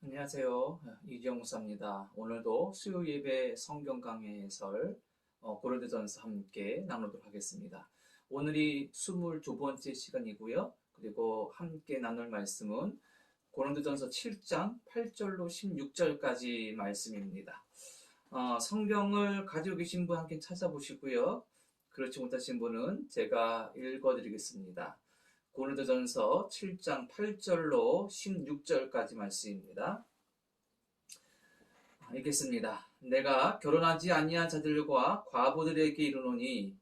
안녕하세요. 이지영 목사입니다. 오늘도 수요 예배 성경 강해 해설 고린도전서 함께 나누도록 하겠습니다. 오늘이 22번째 시간이고요. 그리고 함께 나눌 말씀은 고린도전서 7장 8절로 16절까지 말씀입니다. 성경을 가지고 계신 분 함께 찾아보시고요. 그렇지 못하신 분은 제가 읽어드리겠습니다. 고린도전서 7장 8절로 16절까지 말씀입니다. 읽겠습니다. 내가 결혼하지 아니한 자들과 과부들에게 이르노니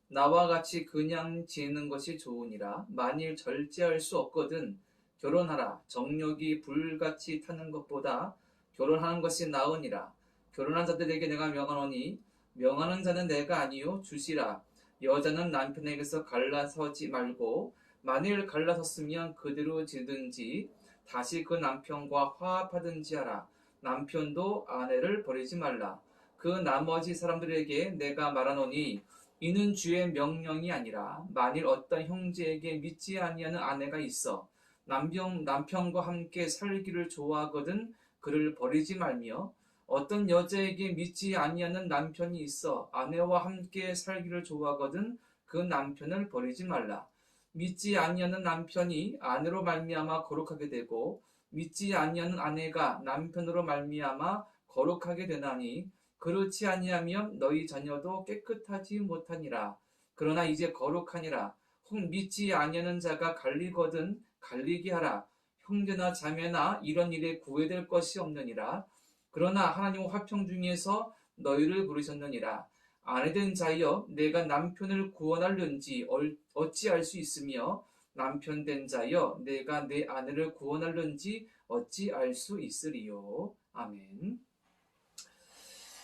나와 같이 그냥 지내는 것이 좋으니라. 만일 절제할 수 없거든 결혼하라. 정욕이 불같이 타는 것보다 결혼하는 것이 나으니라. 결혼한 자들에게 내가 명하노니 명하는 자는 내가 아니요 주시라. 여자는 남편에게서 갈라서지 말고 만일 갈라섰으면 그대로 지든지 다시 그 남편과 화합하든지 하라. 남편도 아내를 버리지 말라. 그 나머지 사람들에게 내가 말하노니 이는 주의 명령이 아니라 만일 어떤 형제에게 믿지 아니하는 아내가 있어 남편과 함께 살기를 좋아하거든 그를 버리지 말며 어떤 여자에게 믿지 아니하는 남편이 있어 아내와 함께 살기를 좋아하거든 그 남편을 버리지 말라. 믿지 아니하는 남편이 아내로 말미암아 거룩하게 되고 믿지 아니하는 아내가 남편으로 말미암아 거룩하게 되나니 그렇지 아니하면 너희 자녀도 깨끗하지 못하니라. 그러나 이제 거룩하니라. 혹 믿지 아니하는 자가 갈리거든 갈리게 하라. 형제나 자매나 이런 일에 구애될 것이 없느니라. 그러나 하나님 화평 중에서 너희를 부르셨느니라. 아내된 자여 내가 남편을 구원하려는지 어찌 알 수 있으며 남편 된 자여 내가 내 아내를 구원하려는지 어찌 알 수 있으리요. 아멘.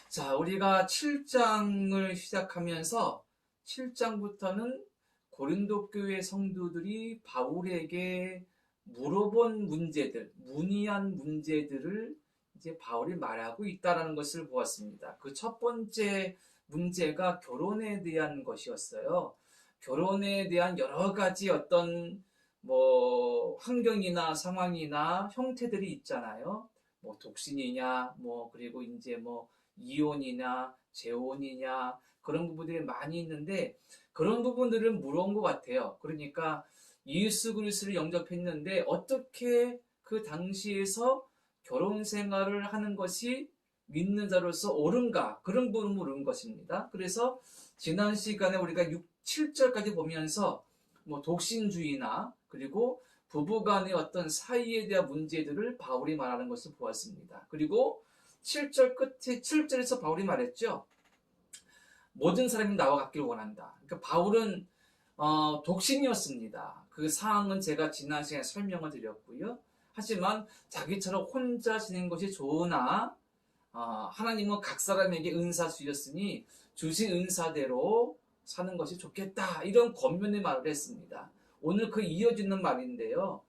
자, 우리가 7장을 시작하면서 7장부터는 고린도 교회 성도들이 바울에게 물어본 문제들, 문의한 문제들을 이제 바울이 말하고 있다는 것을 보았습니다. 그 첫 번째 문제가 결혼에 대한 것이었어요. 결혼에 대한 여러 가지 어떤 환경이나 상황이나 형태들이 있잖아요. 독신이냐, 그리고 이제 이혼이냐, 재혼이냐, 그런 부분들이 많이 있는데, 그런 부분들을 물어온 것 같아요. 그러니까, 예수 그리스도를 영접했는데, 어떻게 그 당시에서 결혼 생활을 하는 것이 믿는 자로서 옳은가? 그런 부분을 물은 것입니다. 그래서, 지난 시간에 우리가 7절까지 보면서, 독신주의나, 그리고 부부 간의 어떤 사이에 대한 문제들을 바울이 말하는 것을 보았습니다. 그리고 7절 끝에 7절에서 바울이 말했죠. 모든 사람이 나와 같기를 원한다. 그러니까 바울은 독신이었습니다. 그 사항은 제가 지난 시간에 설명을 드렸고요. 하지만 자기처럼 혼자 지내는 것이 좋으나 하나님은 각 사람에게 은사 주셨으니 주신 은사대로 사는 것이 좋겠다. 이런 권면의 말을 했습니다. 오늘 그 이어지는 말인데요.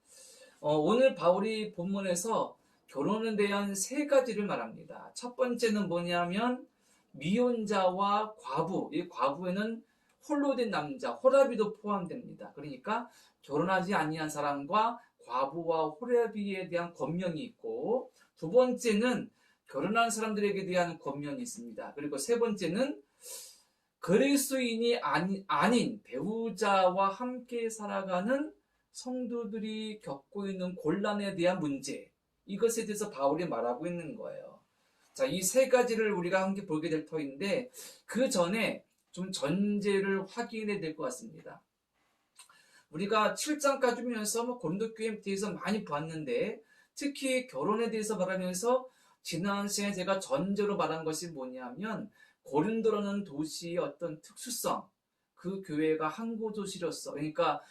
오늘 바울이 본문에서 결혼에 대한 세 가지를 말합니다. 첫 번째는 뭐냐면 미혼자와 과부, 이 과부에는 홀로 된 남자, 호라비도 포함됩니다. 그러니까 결혼하지 아니한 사람과 과부와 호라비에 대한 권면이 있고, 두 번째는 결혼한 사람들에게 대한 권면이 있습니다. 그리고 세 번째는 그리스도인이 아닌 배우자와 함께 살아가는 성도들이 겪고 있는 곤란에 대한 문제, 이것에 대해서 바울이 말하고 있는 거예요. 자, 이 세 가지를 우리가 함께 보게 될 터인데, 그 전에 좀 전제를 확인해야 될 것 같습니다. 우리가 7장까지 보면서 고린도 교회에 대해서 많이 봤는데, 특히 결혼에 대해서 말하면서 지난 시간에 제가 전제로 말한 것이 뭐냐면 고린도라는 도시의 어떤 특수성, 그 교회가 항구 도시로서, 그러니까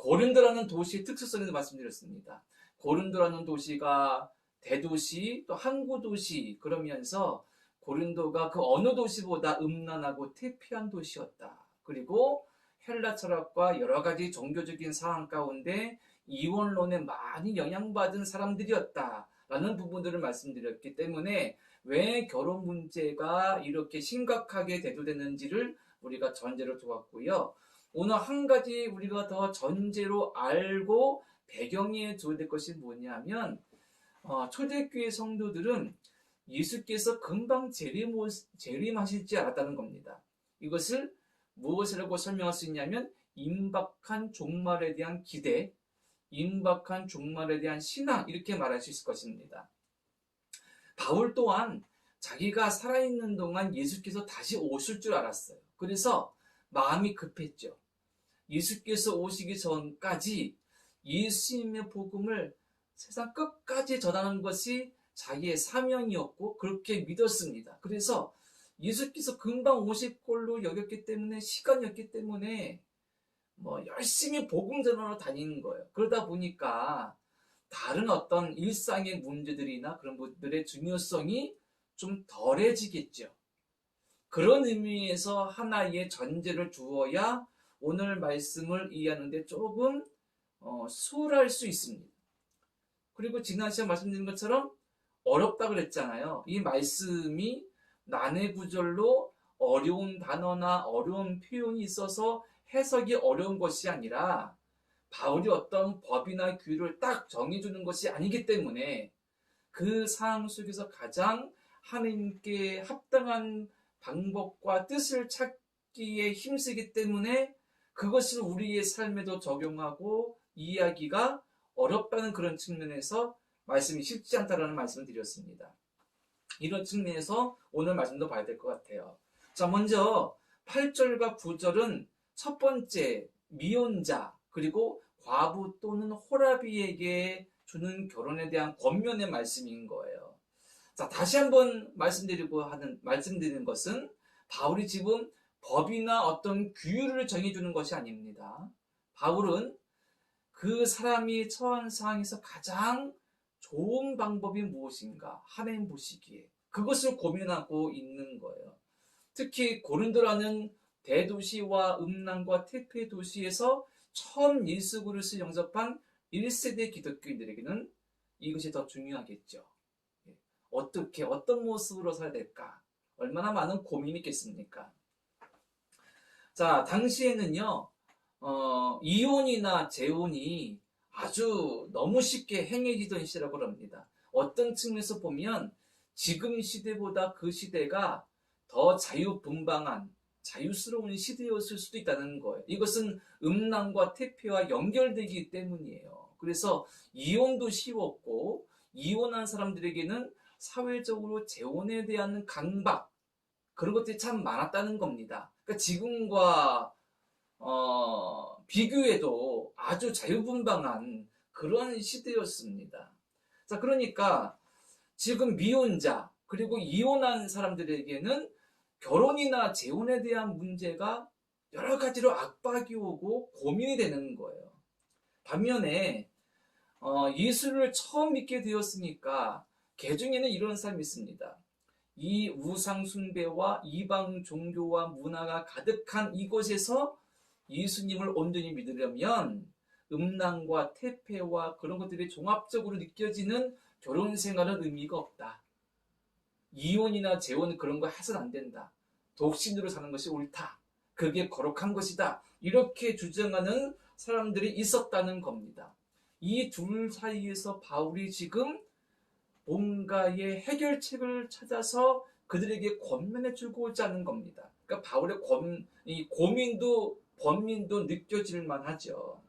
고린도라는 도시의 특수성에서 말씀드렸습니다. 고린도라는 도시가 대도시, 또 항구 도시, 그러면서 고린도가 그 어느 도시보다 음란하고 태폐한 도시였다. 그리고 헬라 철학과 여러 가지 종교적인 상황 가운데 이원론에 많이 영향받은 사람들이었다. 라는 부분들을 말씀드렸기 때문에 왜 결혼 문제가 이렇게 심각하게 대두되는지를 우리가 전제로 두었고요. 오늘 한 가지 우리가 더 전제로 알고 배경에 두어야 될 것이 뭐냐면 초대교회 성도들은 예수께서 금방 재림하실 줄 알았다는 겁니다. 이것을 무엇이라고 설명할 수 있냐면 임박한 종말에 대한 기대, 임박한 종말에 대한 신앙, 이렇게 말할 수 있을 것입니다. 바울 또한 자기가 살아있는 동안 예수께서 다시 오실 줄 알았어요. 그래서 마음이 급했죠. 예수께서 오시기 전까지 예수님의 복음을 세상 끝까지 전하는 것이 자기의 사명이었고 그렇게 믿었습니다. 그래서 예수께서 금방 오실 걸로 여겼기 때문에, 시간이었기 때문에 열심히 복음 전하러 다니는 거예요. 그러다 보니까 다른 어떤 일상의 문제들이나 그런 것들의 중요성이 좀 덜해지겠죠. 그런 의미에서 하나의 전제를 두어야 오늘 말씀을 이해하는데 조금 수월할 수 있습니다. 그리고 지난 시간 말씀드린 것처럼 어렵다 그랬잖아요. 이 말씀이 난해 구절로 어려운 단어나 어려운 표현이 있어서 해석이 어려운 것이 아니라 바울이 어떤 법이나 규율을 딱 정해주는 것이 아니기 때문에 그 상황 속에서 가장 하나님께 합당한 방법과 뜻을 찾기에 힘쓰기 때문에 그것을 우리의 삶에도 적용하고 이해하기가 어렵다는 그런 측면에서 말씀이 쉽지 않다라는 말씀을 드렸습니다. 이런 측면에서 오늘 말씀도 봐야 될 것 같아요. 자, 먼저 8절과 9절은 첫 번째 미혼자 그리고 과부 또는 호라비에게 주는 결혼에 대한 권면의 말씀인 거예요. 자, 다시 한번 말씀드리는 것은 바울이 지금 법이나 어떤 규율을 정해주는 것이 아닙니다. 바울은 그 사람이 처한 상황에서 가장 좋은 방법이 무엇인가 하나님 보시기에 그것을 고민하고 있는 거예요. 특히 고린도라는 대도시와 음란과 퇴폐 도시에서 처음 예수 그리스도를 영접한 1세대 기독교인들에게는 이것이 더 중요하겠죠. 어떻게 어떤 모습으로 살아야 될까? 얼마나 많은 고민이 있겠습니까? 자, 당시에는요. 이혼이나 재혼이 아주 너무 쉽게 행해지던 시대라고 합니다. 어떤 측면에서 보면 지금 시대보다 그 시대가 더 자유분방한 자유스러운 시대였을 수도 있다는 거예요. 이것은 음란과 퇴폐와 연결되기 때문이에요. 그래서 이혼도 쉬웠고 이혼한 사람들에게는 사회적으로 재혼에 대한 강박 그런 것들이 참 많았다는 겁니다. 그러니까 지금과 비교해도 아주 자유분방한 그런 시대였습니다. 자, 그러니까 지금 미혼자 그리고 이혼한 사람들에게는 결혼이나 재혼에 대한 문제가 여러 가지로 압박이 오고 고민이 되는 거예요. 반면에 예수를 처음 믿게 되었으니까 개중에는 이런 사람이 있습니다. 이 우상 숭배와 이방 종교와 문화가 가득한 이곳에서 예수님을 온전히 믿으려면 음란과 퇴폐와 그런 것들이 종합적으로 느껴지는 결혼 생활은 의미가 없다. 이혼이나 재혼 그런 거 해서는 안 된다. 독신으로 사는 것이 옳다. 그게 거룩한 것이다. 이렇게 주장하는 사람들이 있었다는 겁니다. 이 둘 사이에서 바울이 지금 뭔가의 해결책을 찾아서 그들에게 권면해 주고자 하는 겁니다. 그러니까 바울의 고민도 번민도 느껴질 만하죠.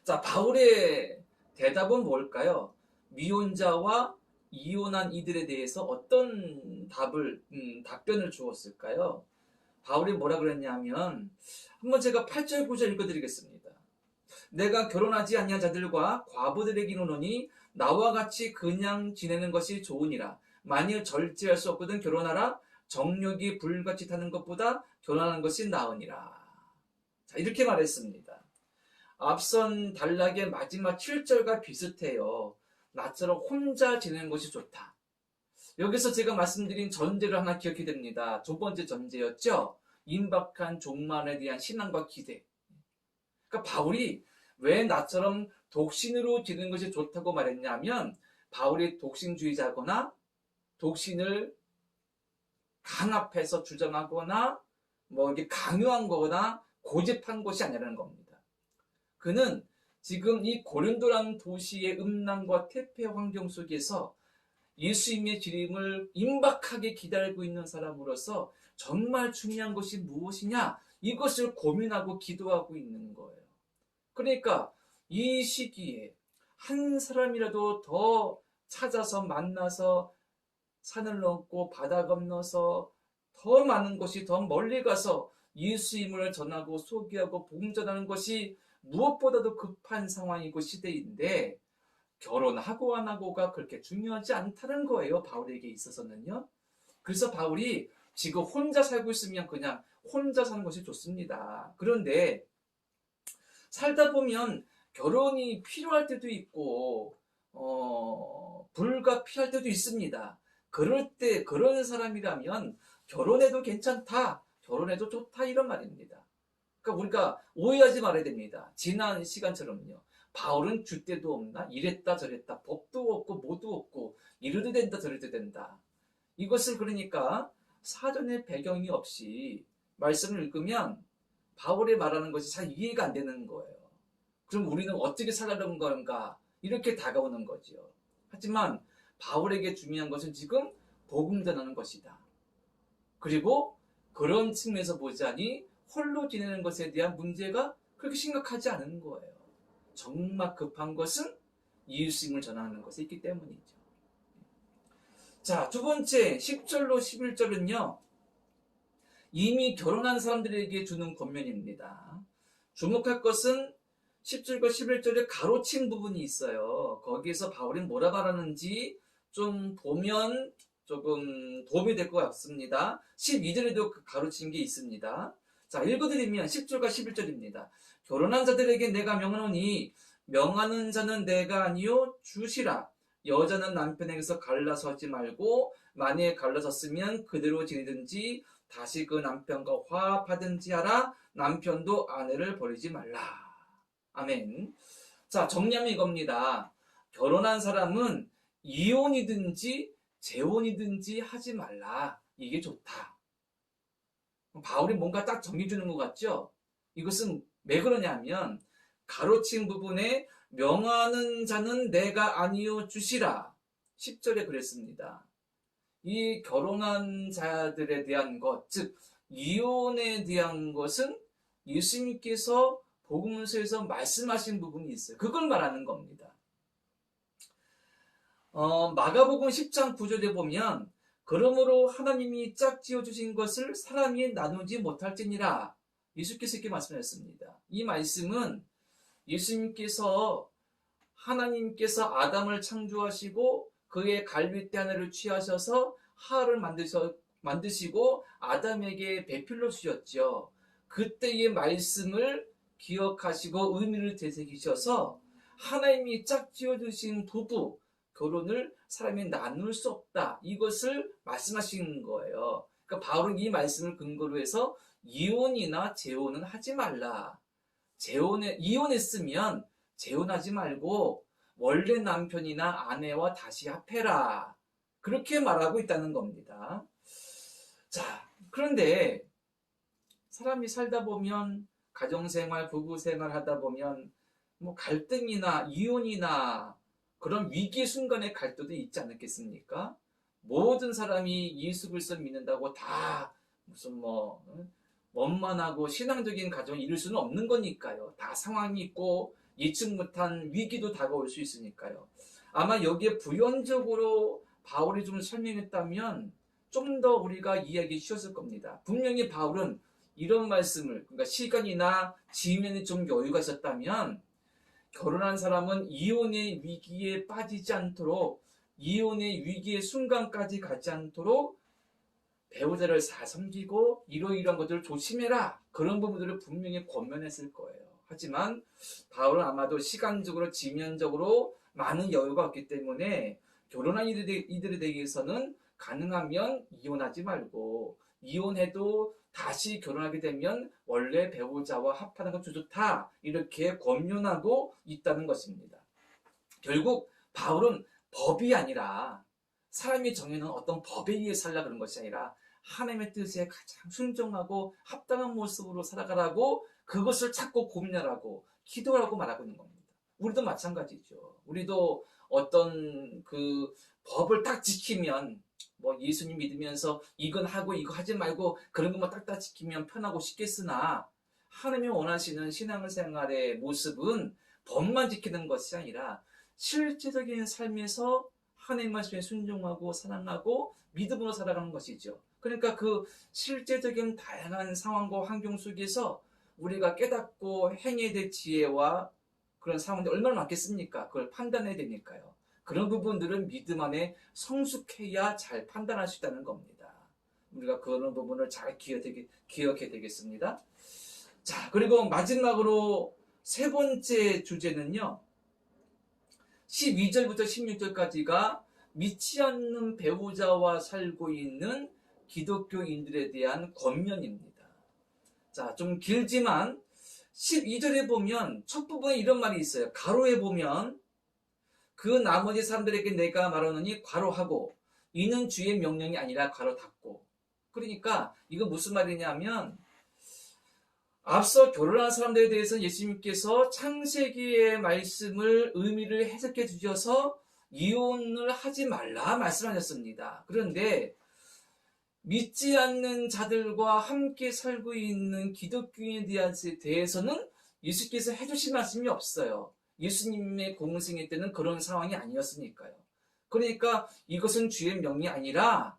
자, 바울의 대답은 뭘까요? 미혼자와 이혼한 이들에 대해서 어떤 답변을 주었을까요? 바울이 뭐라 그랬냐면 한번 제가 8절 9절 읽어드리겠습니다. 내가 결혼하지 아니한 자들과 과부들에게 이르노니 나와 같이 그냥 지내는 것이 좋으니라. 만일 절제할 수 없거든 결혼하라. 정욕이 불같이 타는 것보다 결혼하는 것이 나으니라. 자, 이렇게 말했습니다. 앞선 단락의 마지막 7절과 비슷해요. 나처럼 혼자 지내는 것이 좋다. 여기서 제가 말씀드린 전제를 하나 기억해야 됩니다. 두 번째 전제였죠. 임박한 종말에 대한 신앙과 기대. 그러니까 바울이 왜 나처럼 독신으로 지내는 것이 좋다고 말했냐면 바울이 독신주의자거나 독신을 강압해서 주장하거나 이게 강요한 거거나 고집한 것이 아니라는 겁니다. 그는 지금 이 고린도라는 도시의 음란과 퇴폐 환경 속에서 예수님의 재림을 임박하게 기다리고 있는 사람으로서 정말 중요한 것이 무엇이냐? 이것을 고민하고 기도하고 있는 거예요. 그러니까 이 시기에 한 사람이라도 더 찾아서 만나서 산을 넘고 바다 건너서 더 많은 곳이 더 멀리 가서 예수님을 전하고 소개하고 복음 전하는 것이 무엇보다도 급한 상황이고 시대인데 결혼하고 안 하고가 그렇게 중요하지 않다는 거예요. 바울에게 있어서는요. 그래서 바울이 지금 혼자 살고 있으면 그냥 혼자 사는 것이 좋습니다. 그런데 살다 보면 결혼이 필요할 때도 있고 불가피할 때도 있습니다. 그럴 때 그런 사람이라면 결혼해도 괜찮다, 결혼해도 좋다 이런 말입니다. 그러니까 우리가 오해하지 말아야 됩니다. 지난 시간처럼요. 바울은 줏대도 없나? 이랬다 저랬다. 법도 없고 뭐도 없고 이래도 된다 저래도 된다. 이것을 그러니까 사전에 배경이 없이 말씀을 읽으면 바울이 말하는 것이 잘 이해가 안 되는 거예요. 그럼 우리는 어떻게 살아가는 건가? 이렇게 다가오는 거죠. 하지만 바울에게 중요한 것은 지금 복음 전하는 것이다. 그리고 그런 측면에서 보자니 홀로 지내는 것에 대한 문제가 그렇게 심각하지 않은 거예요. 정말 급한 것은 예수님을 전하는 것에 있기 때문이죠. 자, 두 번째 10절로 11절은요. 이미 결혼한 사람들에게 주는 권면입니다. 주목할 것은 10절과 11절에 가로친 부분이 있어요. 거기에서 바울이 뭐라 말하는지 좀 보면 조금 도움이 될 것 같습니다. 12절에도 그 가로친 게 있습니다. 자, 읽어드리면 10절과 11절입니다. 결혼한 자들에게 내가 명하노니 명하는 자는 내가 아니요 주시라. 여자는 남편에게서 갈라서 하지 말고 만약에 갈라섰으면 그대로 지내든지 다시 그 남편과 화합하든지 하라. 남편도 아내를 버리지 말라. 아멘. 자, 정리하면 이겁니다. 결혼한 사람은 이혼이든지 재혼이든지 하지 말라. 이게 좋다. 바울이 뭔가 딱 정리 주는 것 같죠? 이것은 왜 그러냐면 가로친 부분에 명하는 자는 내가 아니요 주시라. 10절에 그랬습니다. 이 결혼한 자들에 대한 것, 즉 이혼에 대한 것은 예수님께서 복음서에서 말씀하신 부분이 있어요. 그걸 말하는 겁니다. 마가복음 10장 9절에 보면 그러므로 하나님이 짝지어 주신 것을 사람이 나누지 못할지니라. 예수께서 이렇게 말씀하셨습니다. 이 말씀은 예수님께서 하나님께서 아담을 창조하시고 그의 갈빗대 하나를 취하셔서 하와를 만드시고 아담에게 배필로 주셨죠. 그때의 말씀을 기억하시고 의미를 되새기셔서 하나님이 짝지어 주신 부부 결혼을 사람이 나눌 수 없다. 이것을 말씀하신 거예요. 그러니까 바울은 이 말씀을 근거로 해서 이혼이나 재혼은 하지 말라. 이혼했으면 재혼하지 말고 원래 남편이나 아내와 다시 합해라. 그렇게 말하고 있다는 겁니다. 자, 그런데 사람이 살다 보면 가정생활, 부부생활 하다 보면 뭐 갈등이나 이혼이나 그런 위기의 순간에 갈 때도 있지 않겠습니까? 모든 사람이 예수 그리스도를 믿는다고 다 무슨 원만하고 신앙적인 가정을 이룰 수는 없는 거니까요. 다 상황이 있고 예측 못한 위기도 다가올 수 있으니까요. 아마 여기에 부연적으로 바울이 좀 설명했다면 좀 더 우리가 이해하기 쉬웠을 겁니다. 분명히 바울은 이런 말씀을, 그러니까 시간이나 지면에 좀 여유가 있었다면 결혼한 사람은 이혼의 위기에 빠지지 않도록, 이혼의 위기의 순간까지 가지 않도록 배우자를 잘 섬기고 이러이러한 것들을 조심해라. 그런 부분들을 분명히 권면했을 거예요. 하지만 바울은 아마도 시간적으로 지면적으로 많은 여유가 없기 때문에 결혼한 이들에 대해서는 가능하면 이혼하지 말고, 이혼해도 다시 결혼하게 되면 원래 배우자와 합하는 것도 좋다. 이렇게 권면하고 있다는 것입니다. 결국 바울은 법이 아니라 사람이 정해놓은 어떤 법에 의해 살라 그런 것이 아니라 하나님의 뜻에 가장 순종하고 합당한 모습으로 살아가라고 그것을 찾고 고민하라고 기도하라고 말하고 있는 겁니다. 우리도 마찬가지죠. 우리도 어떤 그 법을 딱 지키면, 뭐 예수님 믿으면서 이건 하고 이거 하지 말고 그런 것만 딱딱 지키면 편하고 쉽겠으나, 하나님이 원하시는 신앙생활의 모습은 법만 지키는 것이 아니라 실제적인 삶에서 하나님 말씀에 순종하고 사랑하고 믿음으로 살아가는 것이죠. 그러니까 그 실제적인 다양한 상황과 환경 속에서 우리가 깨닫고 행해야 될 지혜와 그런 상황들이 얼마나 많겠습니까? 그걸 판단해야 되니까요. 그런 부분들은 믿음 안에 성숙해야 잘 판단할 수 있다는 겁니다. 우리가 그런 부분을 잘 기억해야 되겠습니다. 자, 그리고 마지막으로 세 번째 주제는요, 12절부터 16절까지가 믿지 않는 배우자와 살고 있는 기독교인들에 대한 권면입니다. 자, 좀 길지만 12절에 보면 첫 부분에 이런 말이 있어요. 가로에 보면 그 나머지 사람들에게 내가 말하노니 괄호하고 이는 주의 명령이 아니라 괄호 닫고. 그러니까 이건 무슨 말이냐면, 앞서 결혼한 사람들에 대해서 예수님께서 창세기의 말씀을 의미를 해석해 주셔서 이혼을 하지 말라 말씀하셨습니다. 그런데 믿지 않는 자들과 함께 살고 있는 기독교인에 대해서는 예수께서 해주신 말씀이 없어요. 예수님의 공생애 때는 그런 상황이 아니었으니까요. 그러니까 이것은 주의 명이 아니라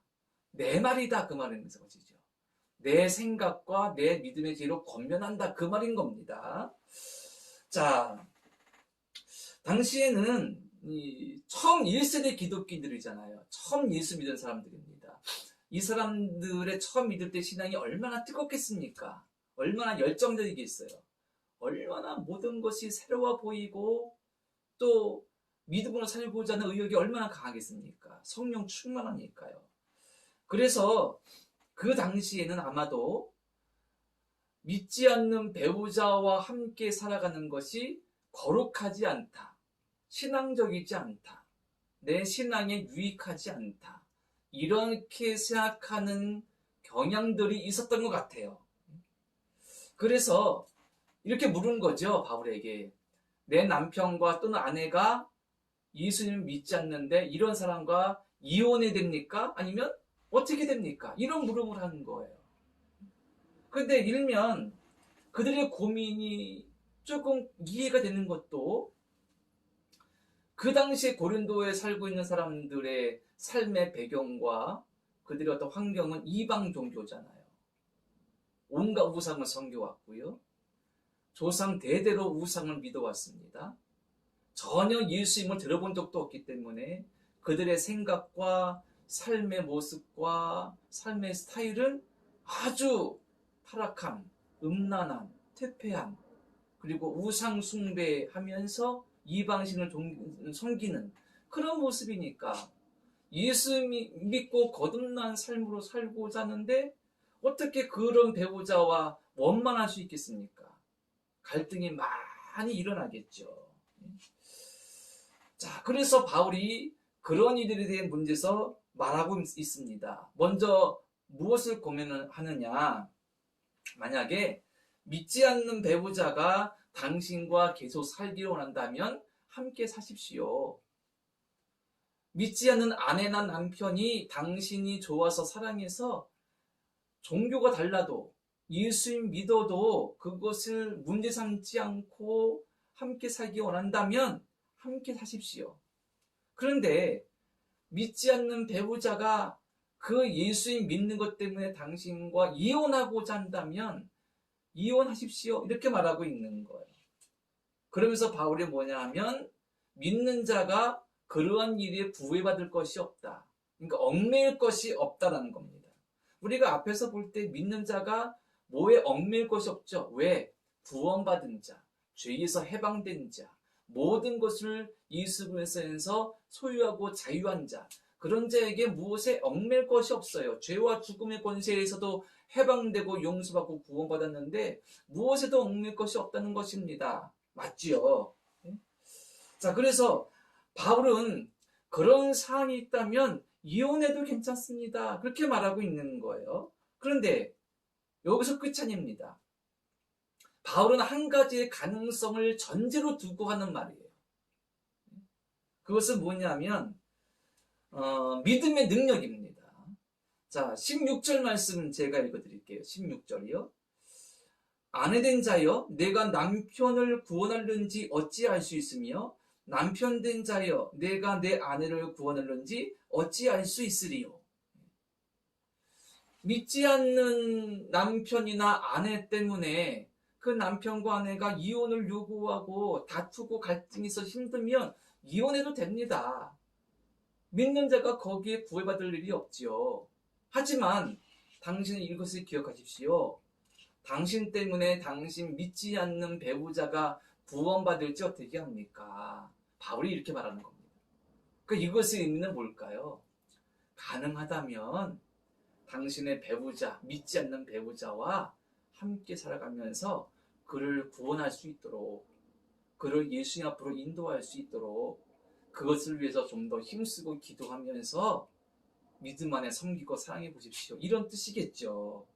내 말이다, 그 말인 것이죠. 내 생각과 내 믿음의 지혜로 권면한다, 그 말인 겁니다. 자, 당시에는 처음 1세대 기독교인들이잖아요. 처음 예수 믿은 사람들입니다. 이 사람들의 처음 믿을 때 신앙이 얼마나 뜨겁겠습니까? 얼마나 열정적이겠어요? 얼마나 모든 것이 새로워 보이고 또 믿음으로 살고자 하는 의욕이 얼마나 강하겠습니까? 성령 충만하니까요. 그래서 그 당시에는 아마도 믿지 않는 배우자와 함께 살아가는 것이 거룩하지 않다, 신앙적이지 않다, 내 신앙에 유익하지 않다, 이렇게 생각하는 경향들이 있었던 것 같아요. 그래서 이렇게 물은 거죠, 바울에게. 내 남편과 또는 아내가 예수님을 믿지 않는데 이런 사람과 이혼해야 됩니까? 아니면 어떻게 됩니까? 이런 물음을 하는 거예요. 그런데 일면 그들의 고민이 조금 이해가 되는 것도, 그 당시에 고린도에 살고 있는 사람들의 삶의 배경과 그들의 어떤 환경은 이방 종교잖아요. 온갖 우상을 섬겨왔고요. 조상 대대로 우상을 믿어왔습니다. 전혀 예수님을 들어본 적도 없기 때문에 그들의 생각과 삶의 모습과 삶의 스타일은 아주 타락한, 음란한, 퇴폐한, 그리고 우상 숭배하면서 이방신을 섬기는 그런 모습이니까 예수 믿고 거듭난 삶으로 살고자 하는데 어떻게 그런 배우자와 원만할 수 있겠습니까? 갈등이 많이 일어나겠죠. 자, 그래서 바울이 그런 이들에 대한 문제에서 말하고 있습니다. 먼저 무엇을 고민하느냐? 만약에 믿지 않는 배우자가 당신과 계속 살기를 원한다면 함께 사십시오. 믿지 않는 아내나 남편이 당신이 좋아서 사랑해서 종교가 달라도 예수님 믿어도 그것을 문제 삼지 않고 함께 살기 원한다면 함께 사십시오. 그런데 믿지 않는 배우자가 그 예수님 믿는 것 때문에 당신과 이혼하고자 한다면 이혼하십시오. 이렇게 말하고 있는 거예요. 그러면서 바울이 뭐냐 하면 믿는 자가 그러한 일에 부회받을 것이 없다. 그러니까 얽매일 것이 없다라는 겁니다. 우리가 앞에서 볼 때 믿는 자가 뭐에 얽매일 것이 없죠. 왜? 구원받은 자, 죄에서 해방된 자, 모든 것을 예수 그리스도에서 소유하고 자유한 자, 그런 자에게 무엇에 얽매일 것이 없어요. 죄와 죽음의 권세에서도 해방되고 용서받고 구원받았는데 무엇에도 얽매일 것이 없다는 것입니다. 맞지요? 자, 그래서 바울은 그런 사항이 있다면 이혼해도 괜찮습니다. 그렇게 말하고 있는 거예요. 그런데 여기서 끝이 아닙니다. 바울은 한 가지의 가능성을 전제로 두고 하는 말이에요. 그것은 뭐냐면 믿음의 능력입니다. 자, 16절 말씀 제가 읽어드릴게요. 16절이요. 아내된 자여 내가 남편을 구원하려는지 어찌 알 수 있으며 남편된 자여 내가 내 아내를 구원하려는지 어찌 알 수 있으리요. 믿지 않는 남편이나 아내 때문에 그 남편과 아내가 이혼을 요구하고 다투고 갈등이 있어 힘들면 이혼해도 됩니다. 믿는 자가 거기에 구애받을 일이 없지요. 하지만 당신은 이것을 기억하십시오. 당신 때문에 당신 믿지 않는 배우자가 구원받을지 어떻게 합니까? 바울이 이렇게 말하는 겁니다. 이것의 의미는 뭘까요? 가능하다면 당신의 배우자, 믿지 않는 배우자와 함께 살아가면서 그를 구원할 수 있도록, 그를 예수님 앞으로 인도할 수 있도록 그것을 위해서 좀 더 힘쓰고 기도하면서 믿음 안에 섬기고 사랑해 보십시오. 이런 뜻이겠죠.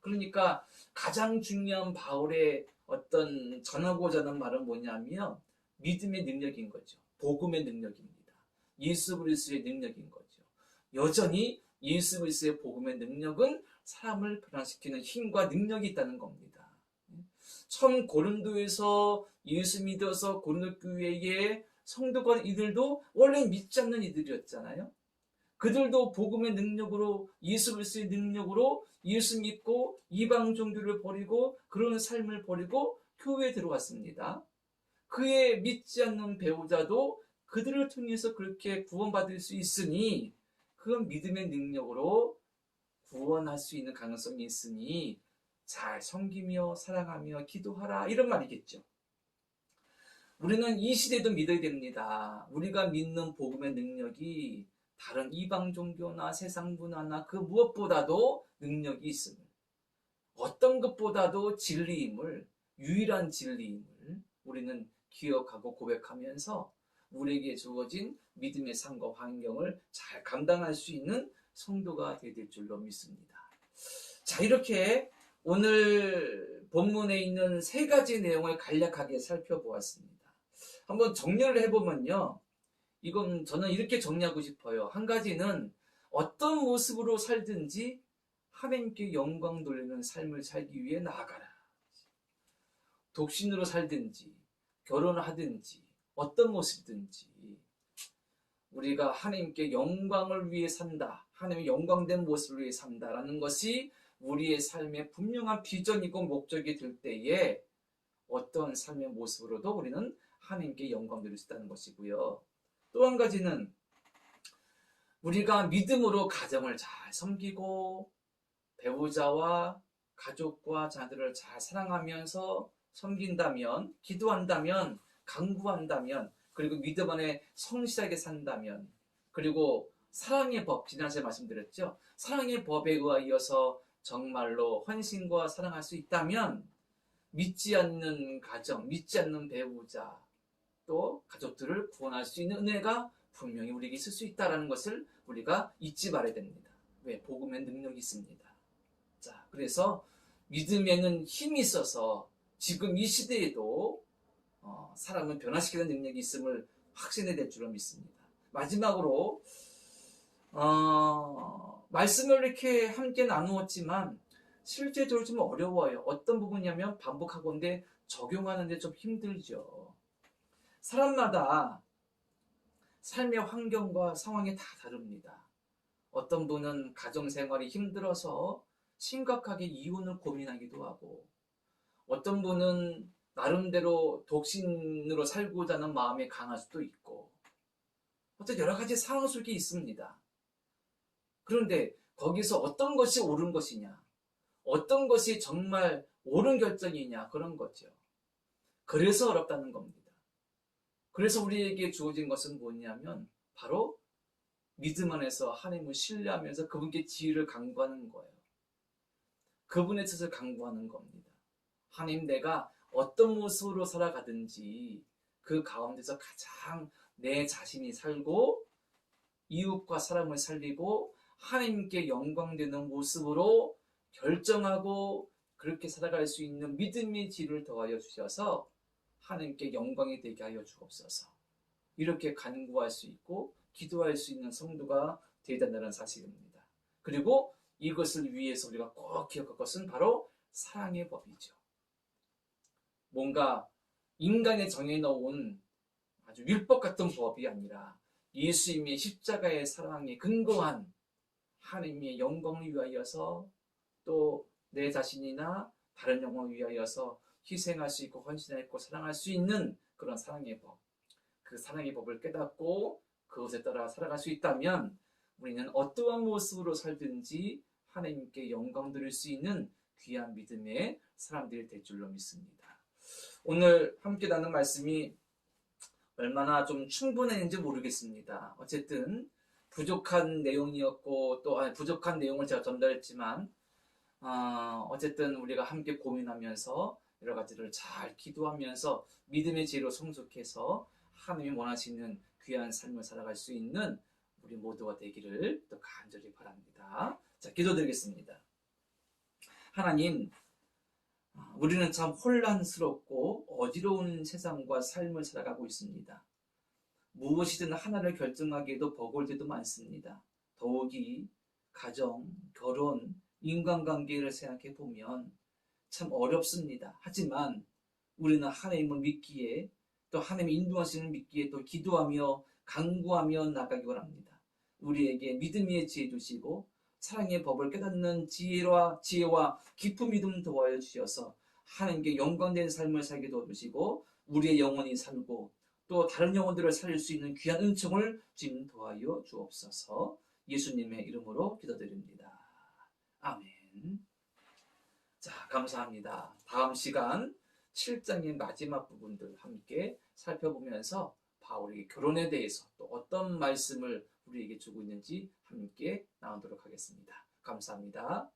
그러니까 가장 중요한 바울의 어떤 전하고자 하는 말은 뭐냐면 믿음의 능력인 거죠. 복음의 능력입니다. 예수 그리스도의 능력인 거죠. 여전히 예수 그리스도의 복음의 능력은 사람을 변화시키는 힘과 능력이 있다는 겁니다. 처음 고린도에서 예수 믿어서 고린도 교회의 성도가 이들도 원래 믿지 않는 이들이었잖아요. 그들도 복음의 능력으로 예수 그리스도의 능력으로 예수 믿고 이방 종교를 버리고 그런 삶을 버리고 교회에 들어왔습니다. 그의 믿지 않는 배우자도 그들을 통해서 그렇게 구원받을 수 있으니 그건 믿음의 능력으로 구원할 수 있는 가능성이 있으니 잘 섬기며 사랑하며 기도하라 이런 말이겠죠. 우리는 이 시대도 믿어야 됩니다. 우리가 믿는 복음의 능력이 다른 이방 종교나 세상 문화나 그 무엇보다도 능력이 있음을, 어떤 것보다도 진리임을, 유일한 진리임을 우리는 기억하고 고백하면서 우리에게 주어진 믿음의 삶과 환경을 잘 감당할 수 있는 성도가 되어야 될 줄로 믿습니다. 자, 이렇게 오늘 본문에 있는 세 가지 내용을 간략하게 살펴보았습니다. 한번 정리를 해보면요. 이건 저는 이렇게 정리하고 싶어요. 한 가지는 어떤 모습으로 살든지 하나님께 영광 돌리는 삶을 살기 위해 나아가라. 독신으로 살든지 결혼을 하든지 어떤 모습이든지 우리가 하나님께 영광을 위해 산다. 하나님의 영광된 모습을 위해 산다라는 것이 우리의 삶의 분명한 비전이고 목적이 될 때에 어떤 삶의 모습으로도 우리는 하나님께 영광 드릴 수 있다는 것이고요. 또 한 가지는 우리가 믿음으로 가정을 잘 섬기고 배우자와 가족과 자들을 잘 사랑하면서 섬긴다면, 기도한다면, 강구한다면, 그리고 믿음 안에 성실하게 산다면, 그리고 사랑의 법, 지난주에 말씀드렸죠. 사랑의 법에 의하여서 정말로 헌신과 사랑할 수 있다면 믿지 않는 가정, 믿지 않는 배우자, 또 가족들을 구원할 수 있는 은혜가 분명히 우리에게 있을 수 있다는 것을 우리가 잊지 말아야 됩니다. 왜? 복음의 능력이 있습니다. 자, 그래서 믿음에는 힘이 있어서 지금 이 시대에도 사람을 변화시키는 능력이 있음을 확신해야 될 줄로 믿습니다. 마지막으로 말씀을 이렇게 함께 나누었지만 실제적으로 좀 어려워요. 어떤 부분이냐면 반복하건대 적용하는데 좀 힘들죠. 사람마다 삶의 환경과 상황이 다 다릅니다. 어떤 분은 가정생활이 힘들어서 심각하게 이혼을 고민하기도 하고, 어떤 분은 나름대로 독신으로 살고자 하는 마음이 강할 수도 있고, 어떤 여러 가지 상황 속에 있습니다. 그런데 거기서 어떤 것이 옳은 것이냐, 어떤 것이 정말 옳은 결정이냐, 그런 거죠. 그래서 어렵다는 겁니다. 그래서 우리에게 주어진 것은 뭐냐면 바로 믿음 안에서 하나님을 신뢰하면서 그분께 지혜를 강구하는 거예요. 그분의 뜻을 강구하는 겁니다. 하나님, 내가 어떤 모습으로 살아가든지 그 가운데서 가장 내 자신이 살고 이웃과 사람을 살리고 하나님께 영광되는 모습으로 결정하고 그렇게 살아갈 수 있는 믿음의 지혜를 더하여 주셔서 하나님께 영광이 되게 하여 주옵소서. 이렇게 간구할 수 있고 기도할 수 있는 성도가 되어야 된다는 사실입니다. 그리고 이것을 위해서 우리가 꼭 기억할 것은 바로 사랑의 법이죠. 뭔가 인간의 정해놓은 아주 율법 같은 법이 아니라 예수님의 십자가의 사랑에 근거한 하나님의 영광을 위하여서 또 내 자신이나 다른 영광을 위하여서 희생할 수 있고 헌신할 수 있고 사랑할 수 있는 그런 사랑의 법, 그 사랑의 법을 깨닫고 그것에 따라 살아갈 수 있다면 우리는 어떠한 모습으로 살든지 하나님께 영광 드릴 수 있는 귀한 믿음의 사람들이 될 줄로 믿습니다. 오늘 함께 나눈 말씀이 얼마나 좀 충분했는지 모르겠습니다. 어쨌든 부족한 내용이었고 또 부족한 내용을 제가 전달했지만 어쨌든 우리가 함께 고민하면서 여러 가지를 잘 기도하면서 믿음의 지혜로 성숙해서 하나님이 원하시는 귀한 삶을 살아갈 수 있는 우리 모두가 되기를 또 간절히 바랍니다. 자, 기도드리겠습니다. 하나님, 우리는 참 혼란스럽고 어지러운 세상과 삶을 살아가고 있습니다. 무엇이든 하나를 결정하기에도 버거울 때도 많습니다. 더욱이 가정, 결혼, 인간관계를 생각해 보면 참 어렵습니다. 하지만 우리는 하나님을 믿기에 또 하나님의 인도하시는 믿기에 또 기도하며 간구하며 나가기 원합니다. 우리에게 믿음의 지혜 주시고 사랑의 법을 깨닫는 지혜와 깊은 믿음 도와여 주셔서 하나님께 영광된 삶을 살게 도와주시고 우리의 영혼이 살고 또 다른 영혼들을 살릴 수 있는 귀한 은총을 주님 도와여 주옵소서. 예수님의 이름으로 기도드립니다. 아멘. 자, 감사합니다. 다음 시간 7장의 마지막 부분들 함께 살펴보면서 바울의 결혼에 대해서 또 어떤 말씀을 우리에게 주고 있는지 함께 나누도록 하겠습니다. 감사합니다.